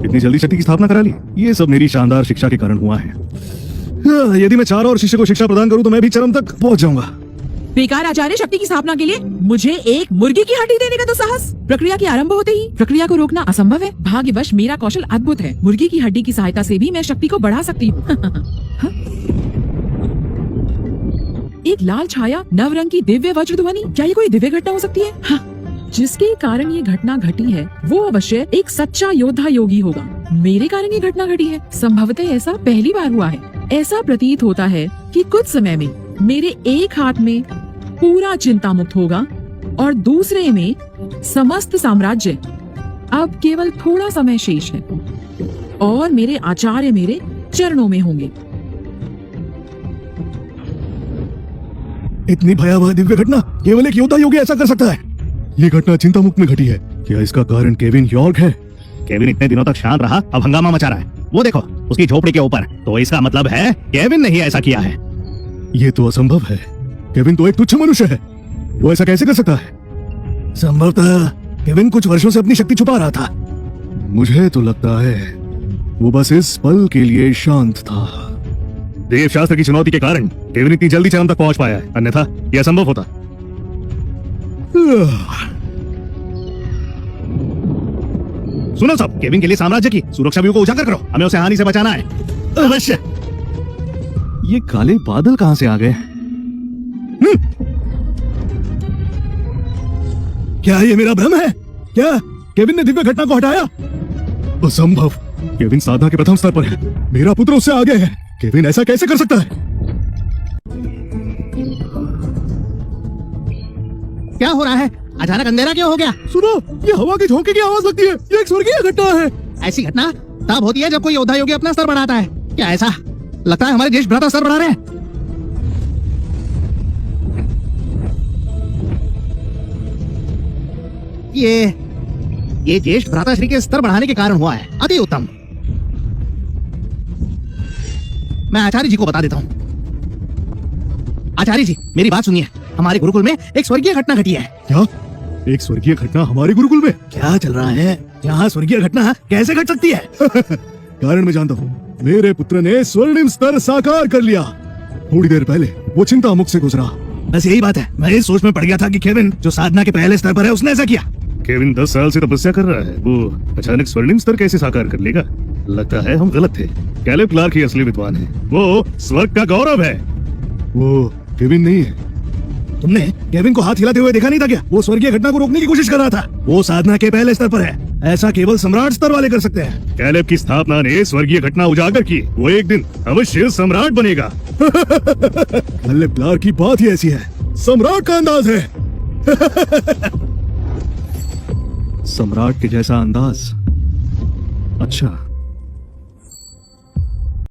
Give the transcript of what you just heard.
इतनी जल्दी शक्ति की स्थापना करा ली। ये सब मेरी शानदार शिक्षा के कारण हुआ है। यदि मैं 4 और शिष्य को शिक्षा प्रदान करूं तो मैं भी चरम तक पहुंच जाऊंगा। बेकार आचार्य, शक्ति की स्थापना के लिए मुझे एक मुर्गी की हड्डी देने का तो साहस। प्रक्रिया के आरंभ होते ही प्रक्रिया को रोकना असंभव है। भाग्यवश मेरा कौशल अद्भुत है। मुर्गी की हड्डी की सहायता से भी मैं शक्ति को बढ़ा सकती हूँ। एक लाल छाया, नवरंग की दिव्य वज्र ध्वनि, क्या ये कोई दिव्य घटना हो सकती है? हाँ, जिसके कारण ये घटना घटी है वो अवश्य एक सच्चा योद्धा योगी होगा। मेरे कारण ये घटना घटी है। संभवतः ऐसा पहली बार हुआ है। ऐसा प्रतीत होता है कि कुछ समय में मेरे एक हाथ में पूरा चिंता मुक्त होगा और दूसरे में समस्त साम्राज्य। अब केवल थोड़ा समय शेष है और मेरे आचार्य मेरे चरणों में होंगे। इतनी भयावह दिव्य घटना केवल एक योद्धा योगी ऐसा कर सकता है। ये घटना चिंता मुक्त में घटी है। क्या इसका कारण केविन यॉर्क है? केविन इतने दिनों तक शांत रहा, अब हंगामा मचा रहा है। वो देखो उसकी झोपड़ी के ऊपर। तो इसका मतलब है केविन ने ही ऐसा किया है। ये तो असंभव है। केविन तो एक तुच्छ मनुष्य है। वो ऐसा कैसे कर सकता है? संभवतः केविन कुछ वर्षों से अपनी शक्ति छुपा रहा था। मुझे तो लगता है वो बस इस पल के लिए शांत था। देवशास्त्र की चुनौती के कारण केविन इतनी जल्दी चरम तक पहुंच पाया है, अन्यथा यह असंभव होता। सुनो सब, केविन के लिए साम्राज्य की सुरक्षा व्यू को उजागर करो। हमें उसे हानि से बचाना है। अवश्य। ये काले बादल कहां से आ गए? क्या ये मेरा भ्रम है? क्या केविन ने दिव्य घटना को हटाया? असंभव। केविन साधना के प्रथम स्तर पर है। मेरा पुत्र उससे आगे है। केविन ऐसा कैसे कर सकता है? क्या हो रहा है? अचानक अंधेरा क्यों हो गया? सुनो, ये हवा के झोंके की आवाज लगती है। ये एक स्वर्गीय घटना है। ऐसी घटना तब होती है जब कोई योद्धा योगी अपना स्तर बढ़ाता है। क्या ऐसा लगता है हमारे देश भ्राता स्तर बढ़ा रहे हैं? ये ज्येष्ठ भ्राता श्री के स्तर बढ़ाने के कारण हुआ है। अति उत्तम। मैं आचार्य जी को बता देता हूँ। आचार्य जी, मेरी बात सुनिए। हमारे गुरुकुल में एक स्वर्गीय घटना घटी है। क्या? एक स्वर्गीय घटना हमारे गुरुकुल में? क्या चल रहा है? यहाँ स्वर्गीय घटना कैसे घट सकती है? कारण मैं जानता हूँ। मेरे पुत्र ने स्वर्णिम स्तर साकार कर लिया। थोड़ी देर पहले वो चिंता मुक्त से गुजरा। बस यही बात है। मैं इस सोच में पड़ गया था कि केविन जो साधना के पहले स्तर पर है उसने ऐसा किया। केविन 10 साल से तपस्या कर रहा है। वो अचानक स्वर्णिम स्तर कैसे साकार कर लेगा? लगता है हम गलत थे। कैलेब क्लार्क ही असली विद्वान है। वो स्वर्ग का गौरव है। वो केविन नहीं है। तुमने केविन को हाथ हिलाते हुए देखा नहीं था क्या? वो स्वर्गीय घटना को रोकने की कोशिश कर रहा था। वो साधना के पहले स्तर पर है। ऐसा केवल सम्राट स्तर वाले कर सकते हैं। कैलेब की स्थापना ने स्वर्गीय घटना उजागर की। वो एक दिन अवश्य सम्राट बनेगा। कैलेब क्लार्क की बात ही ऐसी है। सम्राट का अंदाज है। सम्राट के जैसा अंदाज। अच्छा।